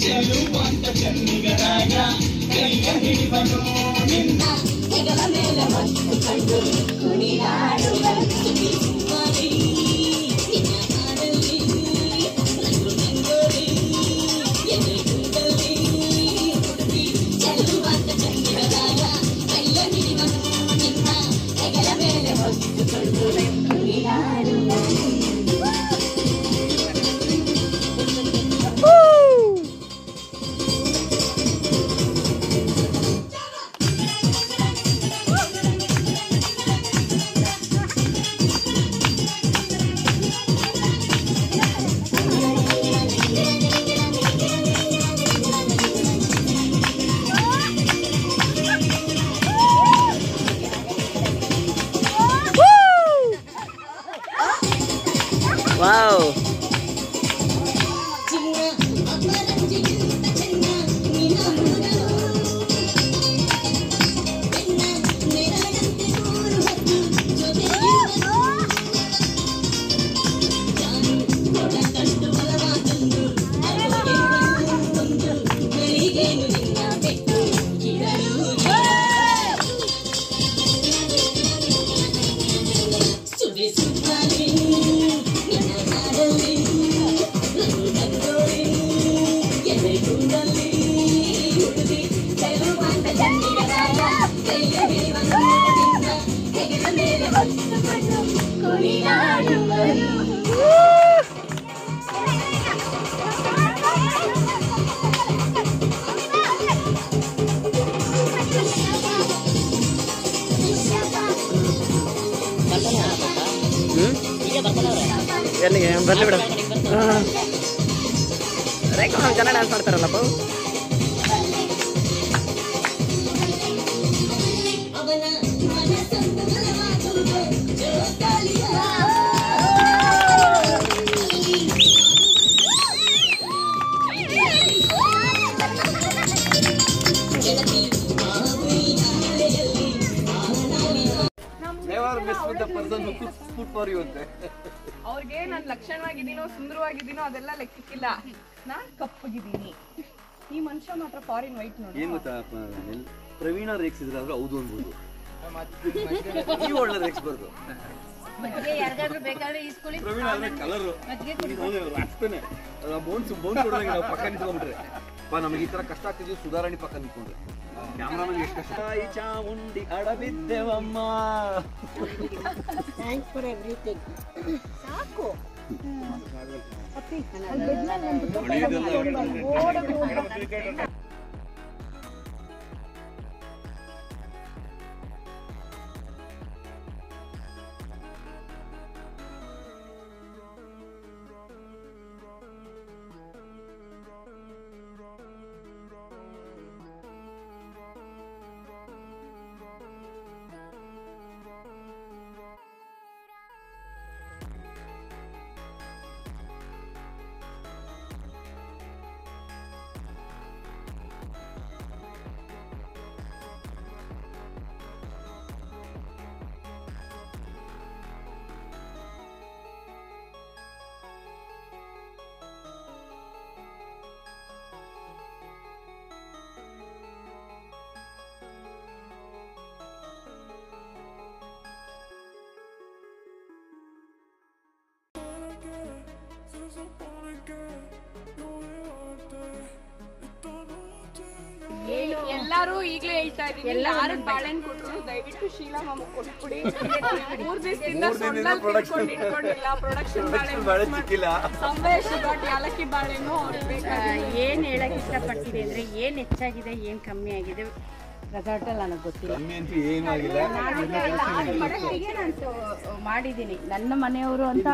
ಚೆಲುವಂತ ಚನ್ನಿಗರಾಯ ಕೈಯ ಹಿಡಿವನು ನಿನ್ನ ಹೆಗಲ ಮೇಲೆ ಹೊತ್ತು ಕಂಡು ಕುಣಿದಾಡುವ ಸುಮ್ಮನೆ ನಿನ್ನ ಹಾಡಲ್ಲಿ ರಂಗು ರಂಗೋಲಿ ಎದೆ ಕೂಡಲಿ ಹುಡುಗಿ ಚೆಲುವಂತ ಚನ್ನಿಗರಾಯ ಕೈಯ ಹಿಡಿವನು ನಿನ್ನ ಹೆಗಲ ಮೇಲೆ ಹೊತ್ತು ಕಂಡು ಕುಣಿದಾಡುವ Wow. ಬರ್ಲಿ ಬಿಡ ಜನ ಡ್ಯಾನ್ಸ್ ಮಾಡ್ತಾರಲ್ಲಪ್ಪ ಅವ್ರಿಗೆ ನಾನು ಲಕ್ಷಣವಾಗಿದ್ದೀನೋ ಸುಂದರವಾಗಿದ್ದೀನೋ ಅದೆಲ್ಲ ಲೆಕ್ಕಕ್ಕಿಲ್ಲ. ನಾನ್ ಕಪ್ಪಗಿದ್ದೀನಿ, ಈ ಮನುಷ್ಯ ಮಾತ್ರ ಫಾರಿನ್ ವೈಟ್ ನೋಡಿ. ಏನ್ ಗೊತ್ತಾ, ಪ್ರವೀಣ ರೇಕ್ಸಿದ್ರೆ ಆದ್ರೆ ಹೌದು ಅನ್ಬೋದು, ನೀವು ಒಳ್ಳೆ ರೇಕ್ಸ್ಬಾರ್ದು. ಯಾರಿಗಾದ್ರೂ ಬೇಕಾದ್ರೆ ಇಸ್ಕೊಳ್ಳಿ. ಪ್ರವೀಣ ಆದ್ರೆ ಕಲರ್ ಅಷ್ಟೇನೆ ಬೋನ್ಸ್ ಹೊಡೆದಂಗೆ ನಾವು ಪಕ್ಕ ನಿಂತ್ಕೊಂಡ್ಬಿಟ್ರೆ ನಮಗೆ ಈ ತರ ಕಷ್ಟ ಆಗ್ತಿದ್ವಿ. ಸುಧಾರಣೆ ಪಕ್ಕ ನಿಂತ್ಕೊಂಡ್ರೆ ಕ್ಯಾಮ್ರಾಮನ್ ಎಷ್ಟು ಕಷ್ಟ. ಚಾಮುಂಡಿ ಅಡಬಿದ್ದೆವಮ್ಮ. Thanks for everything. ಸಾಕು. ಎಲ್ಲಾರು ಈಗಲೇ ಹೇಳ್ತಾ ಇದೀನಿ, ಯಾರು ಬಾಳೆಹಣ್ಣು ಕೊಟ್ಟರು ದಯವಿಟ್ಟು ಶೀಲಾ ಮಾಮ ಕೊಟ್ಬಿಡಿ. 3 ದಿವಸದಿಂದ ಪ್ರೊಡಕ್ಷನ್ ಯಾಲಕ್ಕಿ ಬಾಳೆಹಣ್ಣು ಏನ್ ಹೇಳಕ್ ಇಷ್ಟಪಡ್ತೀನಿ ಅಂದ್ರೆ ಏನ್ ಹೆಚ್ಚಾಗಿದೆ ಏನ್ ಕಮ್ಮಿ ಆಗಿದೆ ರೆಸಾರ್ಟ್ ಅಲ್ಲಿ ನನಗೆ ಗೊತ್ತಿಲ್ಲ. ನಾನು ಮಾಡಿದ್ದೀನಿ ನನ್ನ ಮನೆಯವರು ಅಂತ.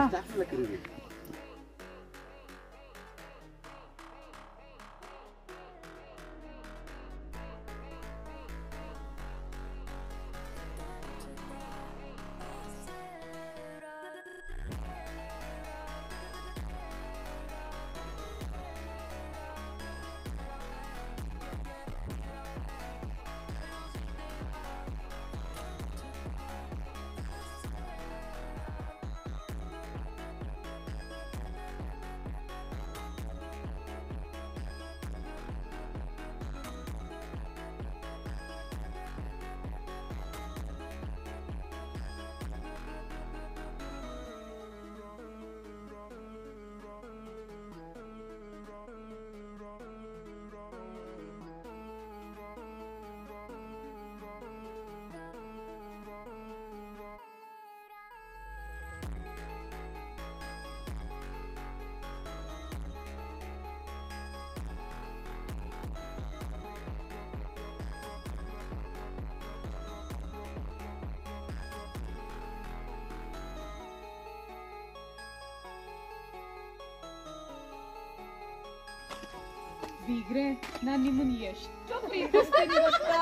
ಬೀಗ್ರೆ ನಾನ್ ನಿಮ್ಮನ್ನ ಎಷ್ಟು ಪ್ರೀತಿಸ್ತೀನಿ ಗೊತ್ತಾ?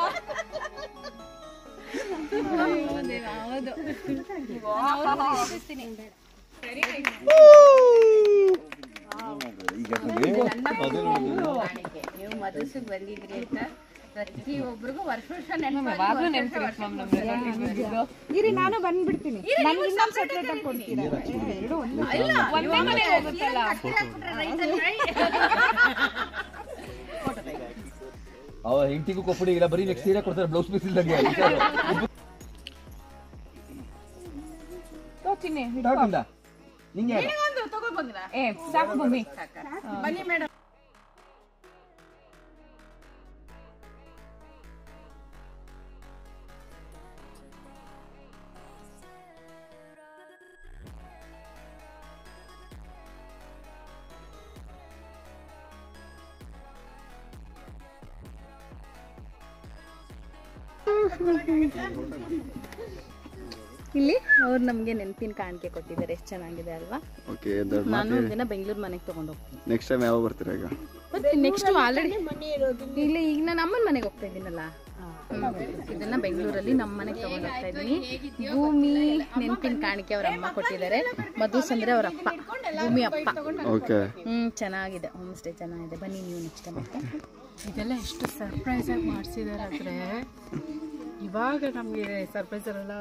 ಹೌದು. Very nice. ನೀವು ಮದುವೆಗೆ ಬಂದಿದ್ರಿ ಅಂತ ಪ್ರತಿಯೊಬ್ಬರಿಗೂ ವರ್ಷ ಇರಿ ನಾನು ಬಂದ್ಬಿಡ್ತೀನಿ. ನನ್ಗೆ ಇನ್ನೊಂದು ಸೆಪರೇಟ್ ಆಗಿ ಕೊಡ್ತೀರಾ? ಒಂದೇ ಮನೆ ಹೋಗುತ್ತಲ್ಲ. ಅವ ಹೆಂಡತಿಗೂ ಕೊಪ್ಪಡಿ ಇಲ್ಲ, ಬರೀ ನೆಕ್ಸ್ಟ್ ಸೀರೆ ಕೊಡ್ತಾರೆ, ಬ್ಲೌಸ್ ಪೀಸ್ ಇಲ್ದಂಗೆ. ನಿಂಗೆ ಸಾಕು ಮಮ್ಮಿ. ಬನ್ನಿ ಮೇಡಮ್. ಇಲ್ಲಿ ಅವ್ರು ನಮ್ಗೆ ನೆನಪಿನ ಕಾಣಿಕೆ ಕೊಟ್ಟಿದ್ದಾರೆ. ಎಷ್ಟು ಚೆನ್ನಾಗಿದೆ ಅಲ್ವಾ? ನಾನು ಒಂದಿನ ಬೆಂಗಳೂರು ಮನೆಗೆ ತಗೊಂಡು ಹೋಗ್ತೀನಿ. ನೆಕ್ಸ್ಟ್ ಟೈಮ್ ಯಾವಾಗ ಬರ್ತೀರಾ? ಈಗ ನೆಕ್ಸ್ಟ್ ಆಲ್ರೆಡಿ ಇಲ್ಲಿ ಈಗ ನಾನು ಅಮ್ಮನ ಮನೆಗೆ ಹೋಗ್ತಾ ಇದ್ದೀನಲ್ಲ, ಇದನ್ನ ಬೆಂಗಳೂರಲ್ಲಿ ನಮ್ಮ ಮನೆಗೆ ತಗೊಂಡು ಹೋಗ್ತಾ ಇದ್ದೀನಿ. ಭೂಮಿ ನೆನಪಿನ ಕಾಣಿಕೆ ಅವ್ರ ಅಮ್ಮ ಕೊಟ್ಟಿದ್ದಾರೆ. ಮಧುಸ್ ಅಂದ್ರೆ ಅವ್ರ ಅಪ್ಪ, ಭೂಮಿ ಅಪ್ಪ. ಚೆನ್ನಾಗಿದೆ, ಹೋಮ್ ಸ್ಟೇ ಚೆನ್ನಾಗಿದೆ. ಬನ್ನಿ ನೀವು ನೆಕ್ಸ್ಟ್ ಟೈಮ್. ಇದೆಲ್ಲ ಎಷ್ಟು ಸರ್ಪ್ರೈಸ್ ಆಗಿ ಮಾಡಿಸಿದ್ದಾರೆ ಅಂದರೆ ಇವಾಗ ನಮಗೆ ಸರ್ಪ್ರೈಸ್ ಎಲ್ಲ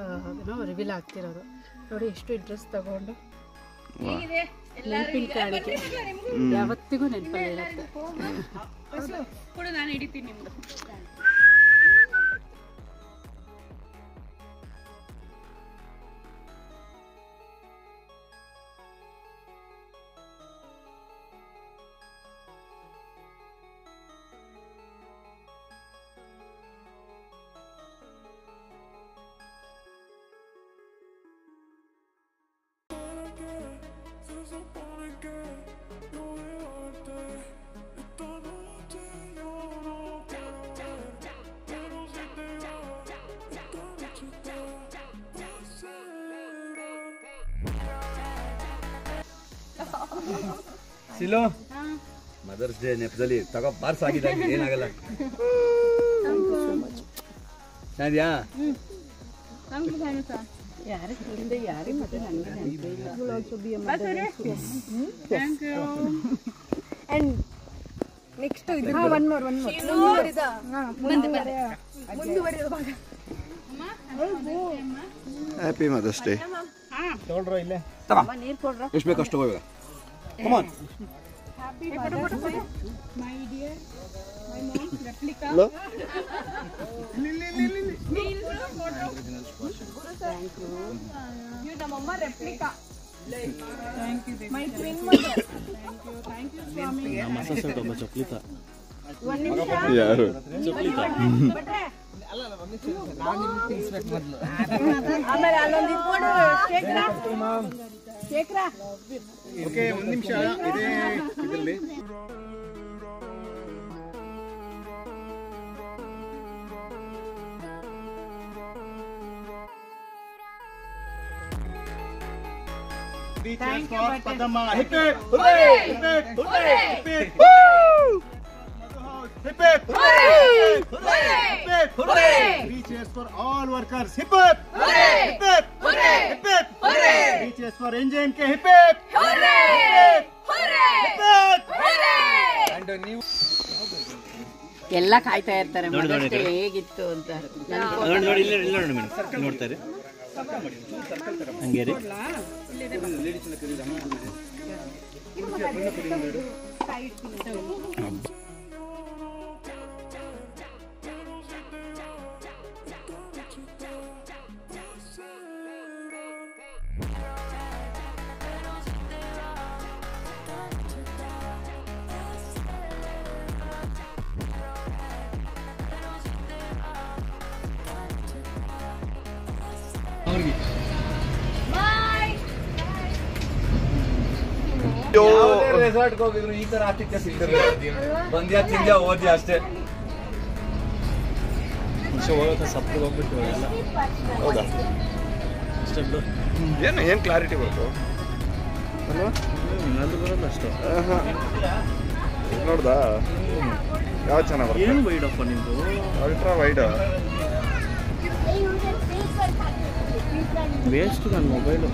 ರಿವೀಲ್ ಆಗ್ತಿರೋದು ನೋಡಿ. ಎಷ್ಟು ಇಂಟ್ರೆಸ್ಟ್ ತಗೊಂಡು ನೆನಪಿನ ಕಾಣಿಕೆ ಯಾವತ್ತಿಗೂ ನೆನಪಲ್ಲಿ ಇರುತ್ತೆ. ನಾನು ಹಿಡಿತೀನಿ ನಿಮ್ದು. ಸಿಲೋ ಮದರ್ಸ್ ಡೇ ನೆಪದಲ್ಲಿ ತಗೋ ಬಾರ್ಸ್ ಆಗಿದೆ, ಏನಾಗಲ್ಲ. ಚೆನ್ನಾಗಿದ್ಯಾ? Next one more happy Mother's Day. ಎಷ್ಟು ಬೇಕು ಅಷ್ಟು ಹೋಗ. ಕಮಾನ್. My dear, my mom, replica. You the mama replica. Thank you. My twin mother. Thank you, Swami. ಯಾರು? ಆಮೇಲೆ ಅಲ್ಲೊಂದು ಇಟ್ಕೊಂಡು ಶೇಖರ. ಓಕೆ, ಒಂದು ನಿಮಿಷ ಇದೆ ಇದರಲ್ಲಿ. Thank you, Padma. Hip hip hooray! Hip hip hooray! Hip hip woo! Hip hip hooray! Hip hip hooray! 3 cheers for all workers. Hip hip hooray! Hip hip hooray! Hip hip hooray! 3 cheers for NJMK. Hip hip hooray! Hooray! Hip hip hooray! And ನೀವು ಎಲ್ಲ ಕಾಯ್ತಾ ಇರ್ತಾರೆ ಮತ್ತೆ ಹೇಗಿತ್ತು ಅಂತ. ನೋಡಿ ಇಲ್ಲ ನೋಡಿ ಮೇಡಮ್ ನೋಡ್ತಾರೆ ಹಂಗೆ ರೀ. ರೆಸಾರ್ಟ್ಗೆ ಹೋಗಿದ್ರು ಈ ತರ ಆತಿಥ್ಯ ಸಿಗ್ತಿರ್ಲಿಲ್ಲ. ಬಂದ್ಯಾ ತಿಂದ್ಯಾ ಓದ್ಯಾ ಅಷ್ಟೇ. ಸಪ್ಪಿಗೆ ಹೋಗ್ಬಿಟ್ಟು ಎಲ್ಲ ಹೌದಾ? ಏನು ಕ್ಲಾರಿಟಿ ಬರ್ತು ಅದು ಬರೋದು ಅಷ್ಟೇ. ನೋಡ್ದಾ ಯಾವ ಚೆನ್ನಾಗಿ ಏನು ವೈಡಪ್ಪ ನಿಂದು ಅಲ್ಟ್ರಾ ವೈಡ್ ವೇಸ್ಟ್ ನನ್ನ ಮೊಬೈಲು